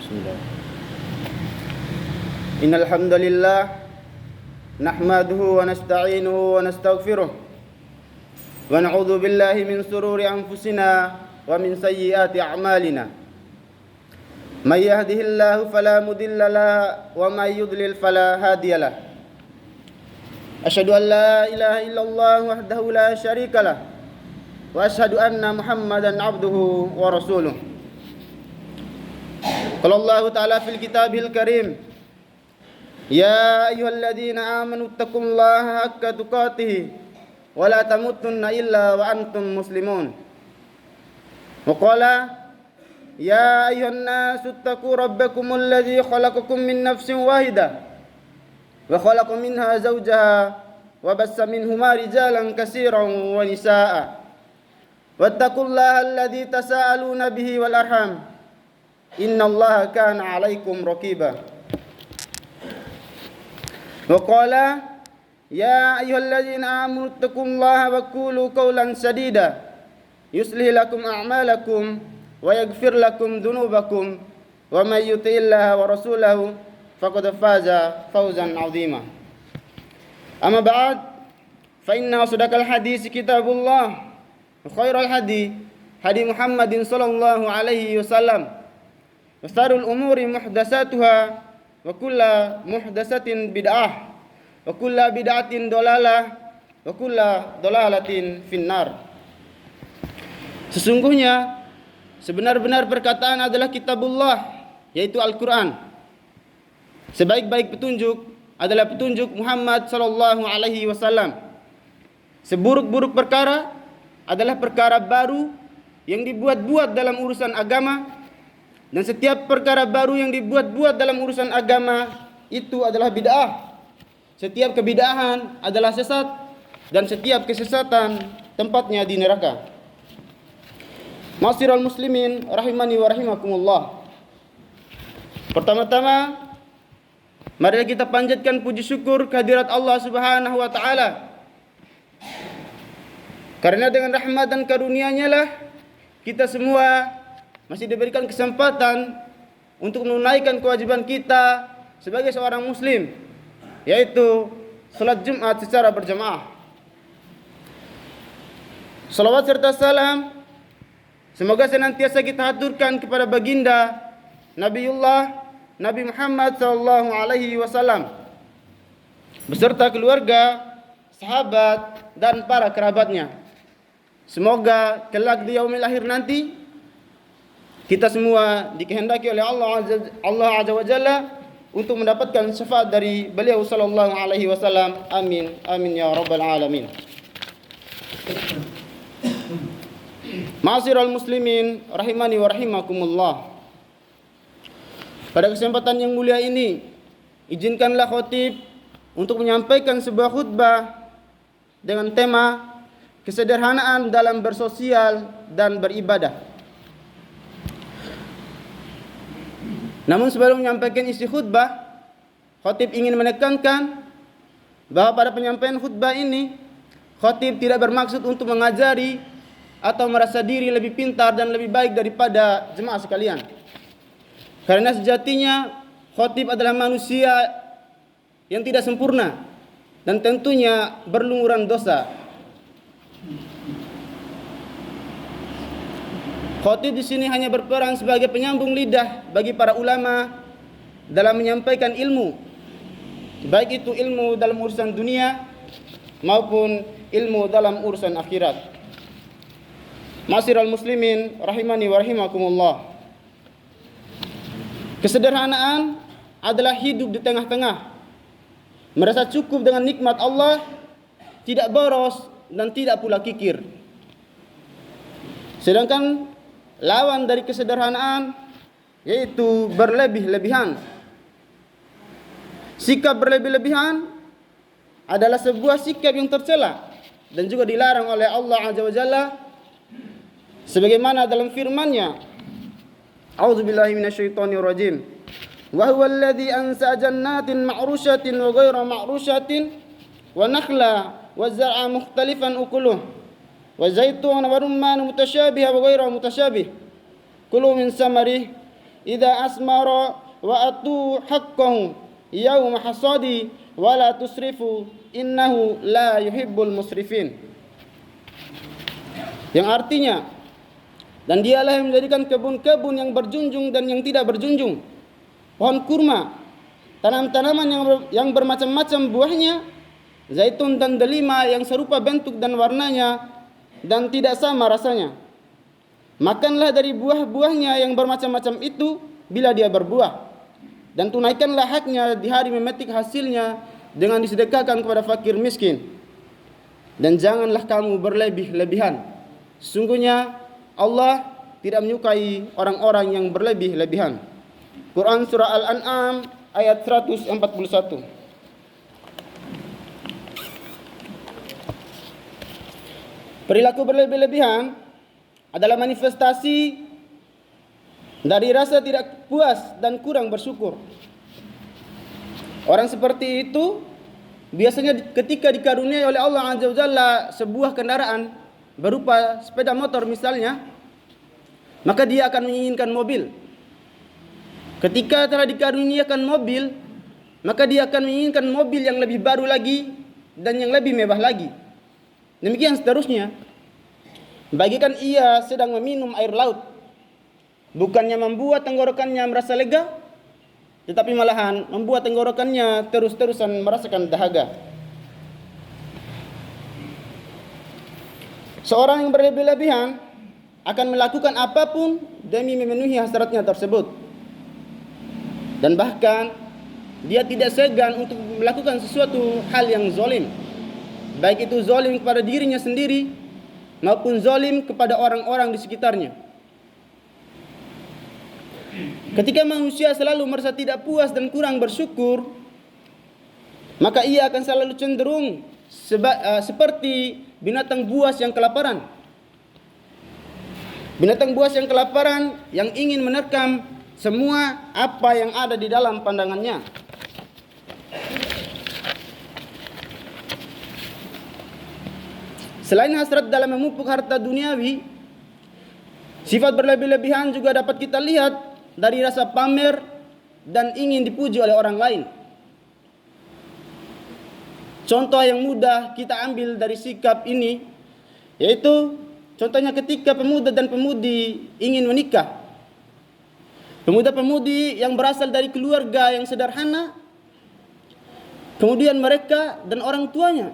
Bismillah. Innal hamdalillah nahmaduhu wa nasta'inuhu wa nastaghfiruh wa na'udzu billahi min sururi anfusina wa min sayyiati a'malina. May yahdihillahu fala mudilla lahu wa may yudlil fala hadiyalah. Asyhadu an la ilaha illallah wahdahu la syarikalah wa asyhadu anna Muhammadan abduhu wa rasuluh. Qala Allah Ta'ala fil kitabil karim, ya ayyuhalladzina amanu taqullaha haqqa tuqatih wa la tamutunna illa wa antum muslimun. Wa qala ya ayyuhan nasu taqu rabbakumul ladzi khalaqakum min nafsin wahidah wa khalaqa minha zawjaha wa bassa minhuma rijalan katsiran wa nisaa'a wattaqullaha alladzi tasaaluna bihi wal arham innallaha kana 'alaikum raqiba. Wa qala ya ayyuhalladzina amanu taqullaha wa qulu qawlan sadida yuslih lakum a'malakum wa yaghfir lakum dhunubakum wa may yuti'illaha wa rasulahu faqad faza fawzan 'azima. Amma ba'd, fa inna asdaqal hadits kitabullah wa khairal hadi Muhammadin sallallahu alaihi wasallam. Wasarul umuri muhdatsatuha wa kullu muhdatsatin bid'ah wa kullu bid'atin dalalah wa kullu dalalatin finnar. Sesungguhnya sebenar-benar perkataan adalah kitabullah, yaitu Al-Qur'an. Sebaik-baik petunjuk adalah petunjuk Muhammad sallallahu alaihi wasallam. Seburuk-buruk perkara adalah perkara baru yang dibuat-buat dalam urusan agama. Dan setiap perkara baru yang dibuat-buat dalam urusan agama itu adalah bid'ah. Setiap kebid'ahan adalah sesat dan setiap kesesatan tempatnya di neraka. Ma'asyiral muslimin rahimani wa rahimakumullah. Pertama-tama mari kita panjatkan puji syukur kehadirat Allah Subhanahu wa taala. Karena dengan rahmat dan karunia-Nya lah kita semua masih diberikan kesempatan untuk menunaikan kewajiban kita sebagai seorang muslim, yaitu salat Jumat secara berjamaah. Salawat serta salam semoga senantiasa kita haturkan kepada baginda Nabiullah Nabi Muhammad sallallahu alaihi wasallam beserta keluarga, sahabat dan para kerabatnya. Semoga kelak di yaumil akhir nanti kita semua dikehendaki oleh Allah Azza wa Jalla untuk mendapatkan syafaat dari beliau sallallahu alaihi wasallam. Amin. Amin ya rabbal alamin. Ma'asyiral muslimin rahimani wa rahimakumullah. Pada kesempatan yang mulia ini, izinkanlah khatib untuk menyampaikan sebuah khutbah dengan tema kesederhanaan dalam bersosial dan beribadah. Namun sebelum menyampaikan isi khutbah, khatib ingin menekankan bahwa pada penyampaian khutbah ini, khatib tidak bermaksud untuk mengajari atau merasa diri lebih pintar dan lebih baik daripada jemaah sekalian. Karena sejatinya khatib adalah manusia yang tidak sempurna dan tentunya berlumuran dosa. Khatib di sini hanya berperan sebagai penyambung lidah bagi para ulama dalam menyampaikan ilmu, baik itu ilmu dalam urusan dunia maupun ilmu dalam urusan akhirat. Ma'asyiral muslimin rahimani wa rahimakumullah. Kesederhanaan adalah hidup di tengah-tengah, merasa cukup dengan nikmat Allah, tidak boros dan tidak pula kikir. Sedangkan lawan dari kesederhanaan yaitu berlebih-lebihan. Sikap berlebih-lebihan adalah sebuah sikap yang tercela dan juga dilarang oleh Allah Azza wa Jalla sebagaimana dalam firman-Nya, A'udzubillahi minasyaitonir rajim. Wa huwal ladzi ansa jannatin ma'rusyatin wa ghayra ma'rusyatin wa nakhla wa zar'a mukhtalifan ukuluh wa zaitun wa rumman mutasyabiha wa ghairu mutasyabih. Kulu min samarih idza asmara wa atu haqqahu yauma hasadi wa la tusrifu innahu la yuhibbul musrifin. Yang artinya, dan dialah yang menjadikan kebun-kebun yang berjunjung dan yang tidak berjunjung, pohon kurma, tanam-tanaman yang bermacam-macam buahnya, zaitun dan delima yang serupa bentuk dan warnanya dan tidak sama rasanya. Makanlah dari buah-buahnya yang bermacam-macam itu bila dia berbuah, dan tunaikanlah haknya di hari memetik hasilnya dengan disedekahkan kepada fakir miskin. Dan janganlah kamu berlebih-lebihan. Sungguhnya Allah tidak menyukai orang-orang yang berlebih-lebihan. Quran Surah Al-An'am ayat 141. Perilaku berlebih-lebihan adalah manifestasi dari rasa tidak puas dan kurang bersyukur. Orang seperti itu biasanya ketika dikaruniai oleh Allah Azza wa Jalla sebuah kendaraan berupa sepeda motor misalnya, maka dia akan menginginkan mobil. Ketika telah dikaruniakan mobil, maka dia akan menginginkan mobil yang lebih baru lagi dan yang lebih mewah lagi. Demikian seterusnya. Bagikan ia sedang meminum air laut, bukannya membuat tenggorokannya merasa lega, tetapi malahan membuat tenggorokannya terus-terusan merasakan dahaga. Seorang yang berlebih-lebihan akan melakukan apapun demi memenuhi hasratnya tersebut. Dan bahkan dia tidak segan untuk melakukan sesuatu hal yang zalim, baik itu zalim kepada dirinya sendiri maupun zalim kepada orang-orang di sekitarnya. Ketika manusia selalu merasa tidak puas dan kurang bersyukur, maka ia akan selalu cenderung seperti binatang buas yang kelaparan. Binatang buas yang kelaparan yang ingin menerkam semua apa yang ada di dalam pandangannya. Selain hasrat dalam memupuk harta duniawi, sifat berlebih-lebihan juga dapat kita lihat dari rasa pamer dan ingin dipuji oleh orang lain. Contoh yang mudah kita ambil dari sikap ini, yaitu contohnya ketika pemuda dan pemudi ingin menikah. Pemuda-pemudi yang berasal dari keluarga yang sederhana, kemudian mereka dan orang tuanya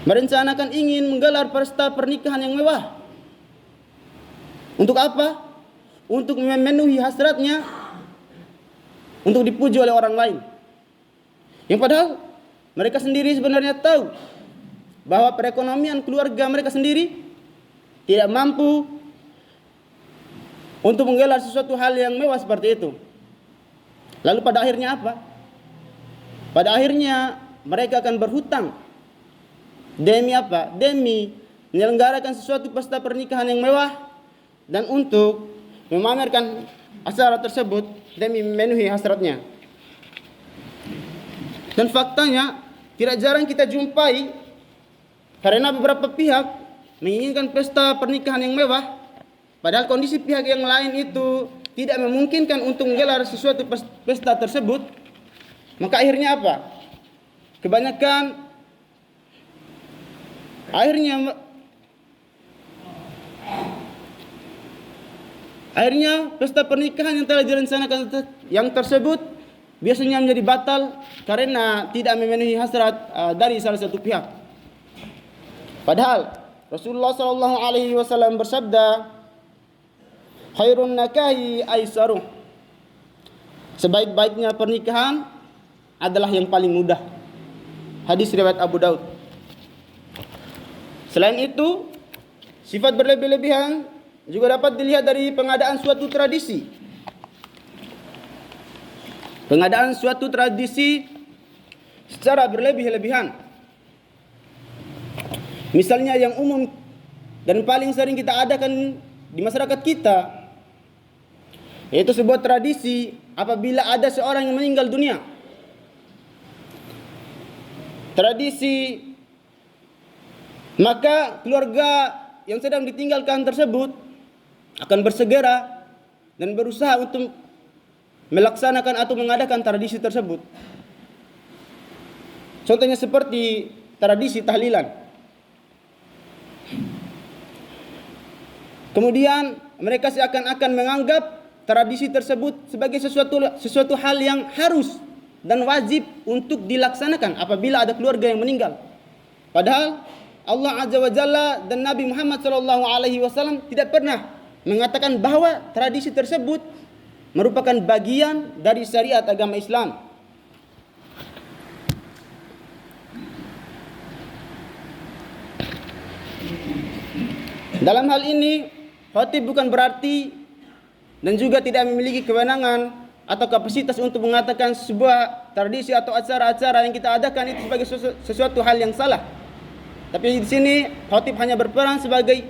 merencanakan ingin menggelar pesta pernikahan yang mewah. Untuk apa? Untuk memenuhi hasratnya untuk dipuji oleh orang lain. Yang padahal mereka sendiri sebenarnya tahu bahwa perekonomian keluarga mereka sendiri tidak mampu untuk menggelar sesuatu hal yang mewah seperti itu. Lalu pada akhirnya apa? Pada akhirnya mereka akan berhutang. Demi apa? Demi menyelenggarakan sesuatu pesta pernikahan yang mewah dan untuk memamerkan acara tersebut demi memenuhi hasratnya. Dan faktanya tidak jarang kita jumpai karena beberapa pihak menginginkan pesta pernikahan yang mewah, padahal kondisi pihak yang lain itu tidak memungkinkan untuk menggelar sesuatu pesta tersebut. Maka akhirnya apa? Kebanyakan Akhirnya pesta pernikahan yang telah direncanakan yang tersebut biasanya menjadi batal karena tidak memenuhi hasrat dari salah satu pihak. Padahal Rasulullah SAW bersabda, "Khairun nakahi aisaruh." Sebaik-baiknya pernikahan adalah yang paling mudah. Hadis riwayat Abu Daud. Selain itu, sifat berlebih-lebihan juga dapat dilihat dari pengadaan suatu tradisi. Pengadaan suatu tradisi secara berlebih-lebihan. Misalnya yang umum dan paling sering kita adakan di masyarakat kita, yaitu sebuah tradisi apabila ada seorang yang meninggal dunia. Tradisi, maka keluarga yang sedang ditinggalkan tersebut akan bersegera dan berusaha untuk melaksanakan atau mengadakan tradisi tersebut. Contohnya seperti tradisi tahlilan. Kemudian mereka seakan-akan menganggap tradisi tersebut sebagai sesuatu hal yang harus dan wajib untuk dilaksanakan apabila ada keluarga yang meninggal. Padahal Allah Azza wa Jalla dan Nabi Muhammad SAW tidak pernah mengatakan bahwa tradisi tersebut merupakan bagian dari syariat agama Islam. Dalam hal ini, khatib bukan berarti dan juga tidak memiliki kewenangan atau kapasitas untuk mengatakan sebuah tradisi atau acara-acara yang kita adakan itu sebagai sesuatu hal yang salah. Tapi di sini khatib hanya berperan sebagai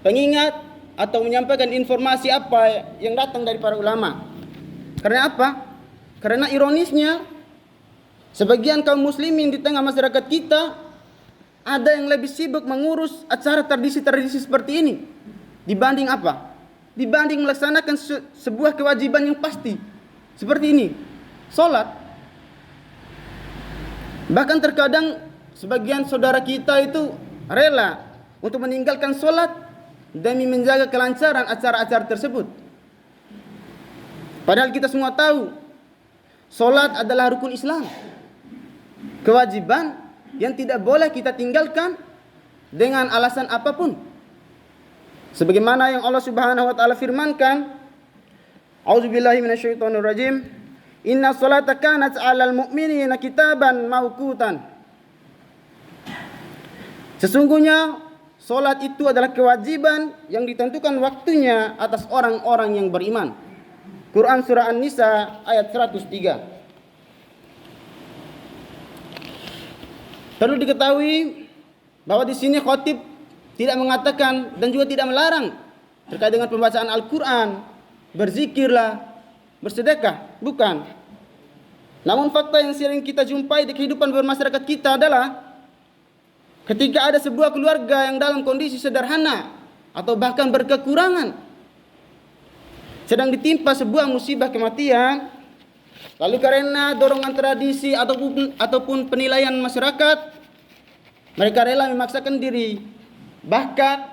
pengingat atau menyampaikan informasi apa yang datang dari para ulama. Karena apa? Karena ironisnya sebagian kaum muslimin di tengah masyarakat kita ada yang lebih sibuk mengurus acara tradisi-tradisi seperti ini dibanding apa? Dibanding melaksanakan sebuah kewajiban yang pasti seperti ini, sholat. Bahkan terkadang sebagian saudara kita itu rela untuk meninggalkan sholat demi menjaga kelancaran acara-acara tersebut. Padahal kita semua tahu sholat adalah rukun Islam, kewajiban yang tidak boleh kita tinggalkan dengan alasan apapun. Sebagaimana yang Allah Subhanahu wa taala firmankan, A'udzubillahi minasyaitonirrajim, "Inna sholata kanat 'alal mu'minina kitaban mauqutan." Sesungguhnya salat itu adalah kewajiban yang ditentukan waktunya atas orang-orang yang beriman. Quran surah An-Nisa ayat 103. Perlu diketahui bahwa di sini khatib tidak mengatakan dan juga tidak melarang terkait dengan pembacaan Al-Quran, berzikirlah, bersedekah, bukan. Namun fakta yang sering kita jumpai di kehidupan bermasyarakat kita adalah ketika ada sebuah keluarga yang dalam kondisi sederhana atau bahkan berkekurangan, sedang ditimpa sebuah musibah kematian, lalu karena dorongan tradisi ataupun penilaian masyarakat, mereka rela memaksakan diri, bahkan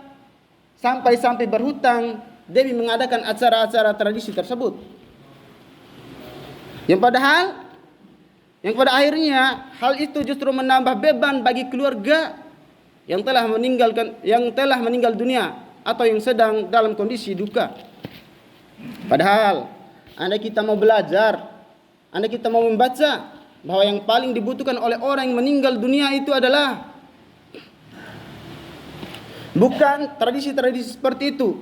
sampai berhutang demi mengadakan acara-acara tradisi tersebut. Yang pada akhirnya hal itu justru menambah beban bagi keluarga yang telah meninggal dunia atau yang sedang dalam kondisi duka. Padahal andai kita mau belajar, andai kita mau membaca bahwa yang paling dibutuhkan oleh orang yang meninggal dunia itu adalah bukan tradisi-tradisi seperti itu,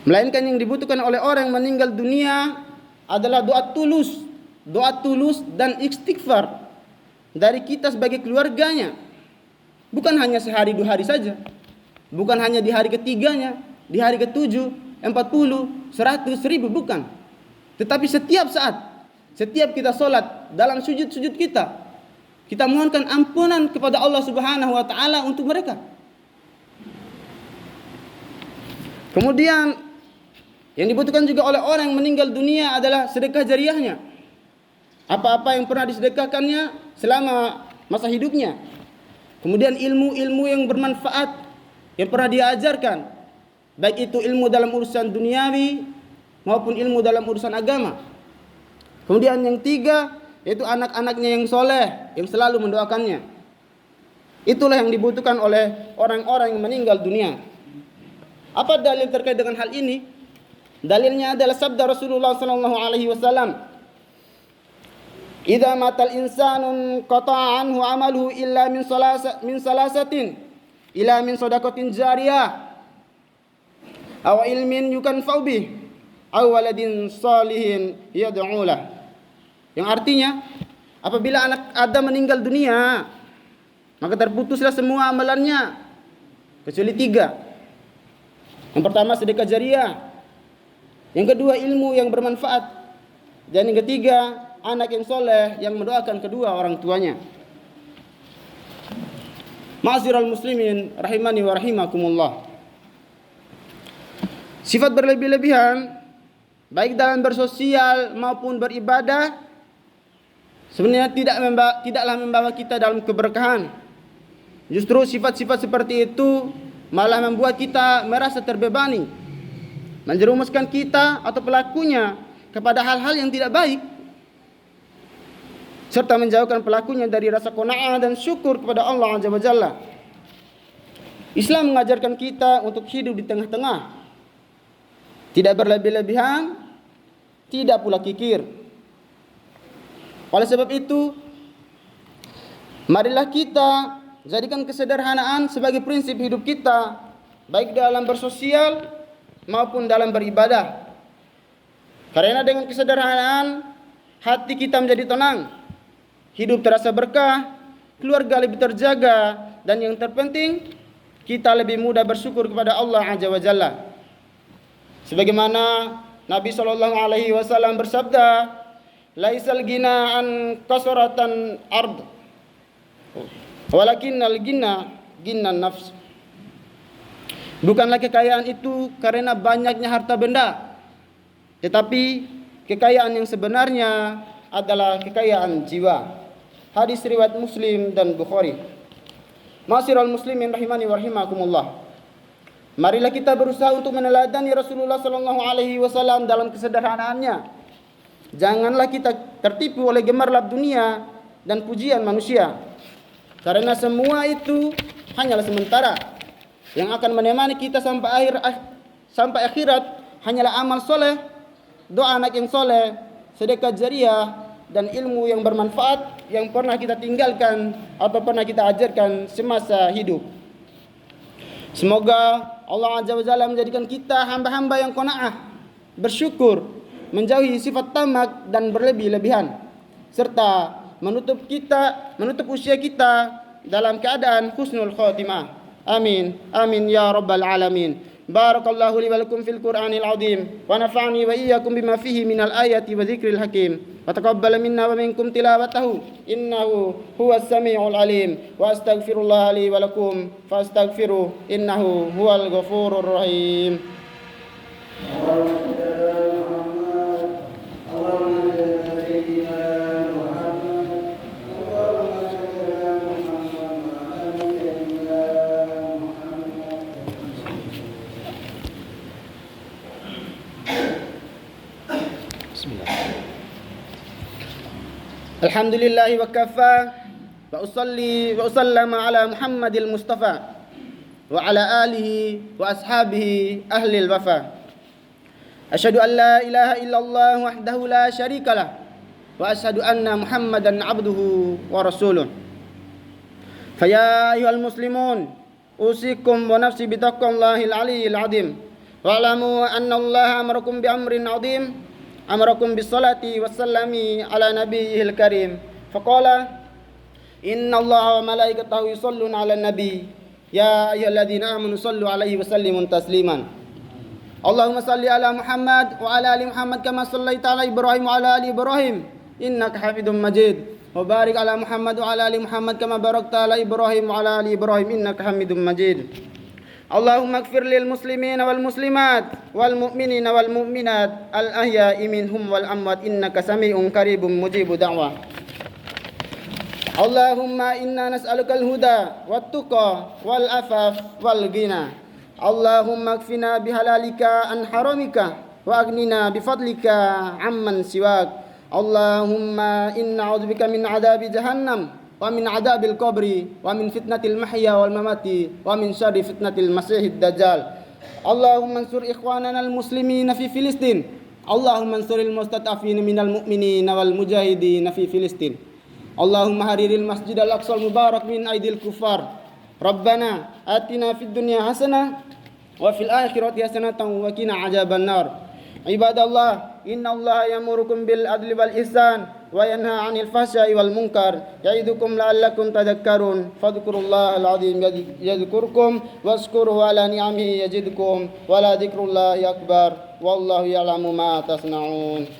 melainkan yang dibutuhkan oleh orang yang meninggal dunia adalah doa tulus dan istighfar dari kita sebagai keluarganya. Bukan hanya sehari 2 hari saja, bukan hanya di hari ketiganya, di hari ke-7, 40, 100, 1000, bukan. Tetapi setiap saat, setiap kita sholat, dalam sujud-sujud kita mohonkan ampunan kepada Allah Subhanahu wa taala untuk mereka. Kemudian yang dibutuhkan juga oleh orang yang meninggal dunia adalah sedekah jariahnya. Apa-apa yang pernah disedekahkannya selama masa hidupnya. Kemudian ilmu-ilmu yang bermanfaat yang pernah diajarkan, baik itu ilmu dalam urusan duniawi maupun ilmu dalam urusan agama. Kemudian yang 3 yaitu anak-anaknya yang soleh yang selalu mendoakannya. Itulah yang dibutuhkan oleh orang-orang yang meninggal dunia. Apa dalil terkait dengan hal ini? Dalilnya adalah sabda Rasulullah SAW, "Idza matal insanun qata'a anhu amaluhu illa min salasatin, ila min shadaqatin jariyah, aw ilmin yukanfa'u bih, aw waladin salihin yad'u lah." Yang artinya, apabila anak Adam meninggal dunia, maka terputuslah semua amalannya kecuali 3. Yang pertama sedekah jariah, yang kedua ilmu yang bermanfaat, dan yang ketiga anak yang soleh yang mendoakan kedua orang tuanya. Ma'asyiral muslimin rahimani wa rahimakumullah. Sifat berlebih-lebihan baik dalam bersosial maupun beribadah sebenarnya tidaklah membawa kita dalam keberkahan. Justru sifat-sifat seperti itu malah membuat kita merasa terbebani, menjerumuskan kita atau pelakunya kepada hal-hal yang tidak baik, serta menjauhkan pelakunya dari rasa qanaah dan syukur kepada Allah Azza wa Jalla. Islam mengajarkan kita untuk hidup di tengah-tengah, tidak berlebih-lebihan, tidak pula kikir. Oleh sebab itu, marilah kita jadikan kesederhanaan sebagai prinsip hidup kita, baik dalam bersosial maupun dalam beribadah. Karena dengan kesederhanaan, hati kita menjadi tenang, hidup terasa berkah, keluarga lebih terjaga, dan yang terpenting, kita lebih mudah bersyukur kepada Allah Azza wa Jalla. Sebagaimana Nabi SAW bersabda, laisal gina an kasratan ard, walakinnal gina nafs. Bukanlah kekayaan itu karena banyaknya harta benda, tetapi kekayaan yang sebenarnya adalah kekayaan jiwa. Hadis riwayat Muslim dan Bukhari. Ma'asyiral muslimin rahimani wa rahimakumullah. Marilah kita berusaha untuk meneladani Rasulullah SAW dalam kesederhanaannya. Janganlah kita tertipu oleh gemerlap dunia dan pujian manusia, karena semua itu hanyalah sementara. Yang akan menemani kita sampai akhirat hanyalah amal soleh, doa anak yang soleh, sedekah jariah, dan ilmu yang bermanfaat yang pernah kita tinggalkan atau pernah kita ajarkan semasa hidup. Semoga Allah Azza wa Jalla menjadikan kita hamba-hamba yang qanaah, bersyukur, menjauhi sifat tamak dan berlebih-lebihan, serta menutup usia kita dalam keadaan husnul khotimah. Amin. Amin ya rabbal alamin. Barakallahu li wa lakum fil Qur'anil azim wa nafa'ani wa iyyakum bima fihi minal ayati wa dzikril hakim. Wa taqabbal minna wa minkum tilawatahu innahu huwas samiul alim. Wa astaghfirullah li wa lakum fastaghfiruh innahu huwal ghafurur rahim. Alhamdulillahi wa kafa wa usalli wa usallama ala Muhammadil Mustafa wa ala alihi wa ashabihi ahlil wafa. Asyhadu an la ilaha illallah wahdahu la syarikalah wa asyhadu anna Muhammadan abduhu wa rasuluh. Faya ayyuhal muslimun usikum wa nafsi bitaqwallahil aliyyil azim wa alamu anna Allah amarakum bi amrin azim. Amarakum bisolati wassallami ala nabiyil karim. Faqala inna Allah wa malaikatahu yusalluna ala nabi ya ayyuhalladzina amanu sallu alaihi wa sallimu tasliman. Allahumma salli ala Muhammad wa ala ali Muhammad kama sallaita ala Ibrahim wa ala ali Ibrahim innaka Hamidum Majid. Wa barik ala Muhammad wa ala ali Muhammad kama barakta ala Ibrahim wa ala ali Ibrahim innaka Hamidum Majid. Allahumma ighfir lil muslimina wal muslimat wal mu'minina wal mu'minat al ahya'i minhum wal amwat innaka sami'un qaribun mujibud da'wah. Allahumma inna nas'aluka al huda wat tuqa wal afaf wal ghina. Allahumma kfina bihalalika an haramika wa aghnina bifadlika amman siwak. Allahumma inna a'udzubika min adzabi jahannam wa min adzabil qabri wa min fitnatil mahya wal mamati wa min syarri fitnatil masiihid dajjal. Allahumma ansur ikhwanana al muslimina fi Filistin. Allahumma ansuril mustatafina minal mu'minina wal mujahidina fi Filistin. Allahumma hariril masjidal aqsal mubarak min aidil kufar. Rabbana atina fid dunya hasanah wa fil akhirati hasanatan wa qina adzabannar. Ibadallah, innallaha ya'murukum bil adli wal ihsan wa yanha 'anil fahsya'i wal munkar ya'idukum la'allakum tadhakkarun. Fadhkurullahal 'azim yadhkurkum washkuruhu 'ala ni'amihi yazidkum wa la dzikrullahi akbar wallahu ya'lamu ma tasna'un.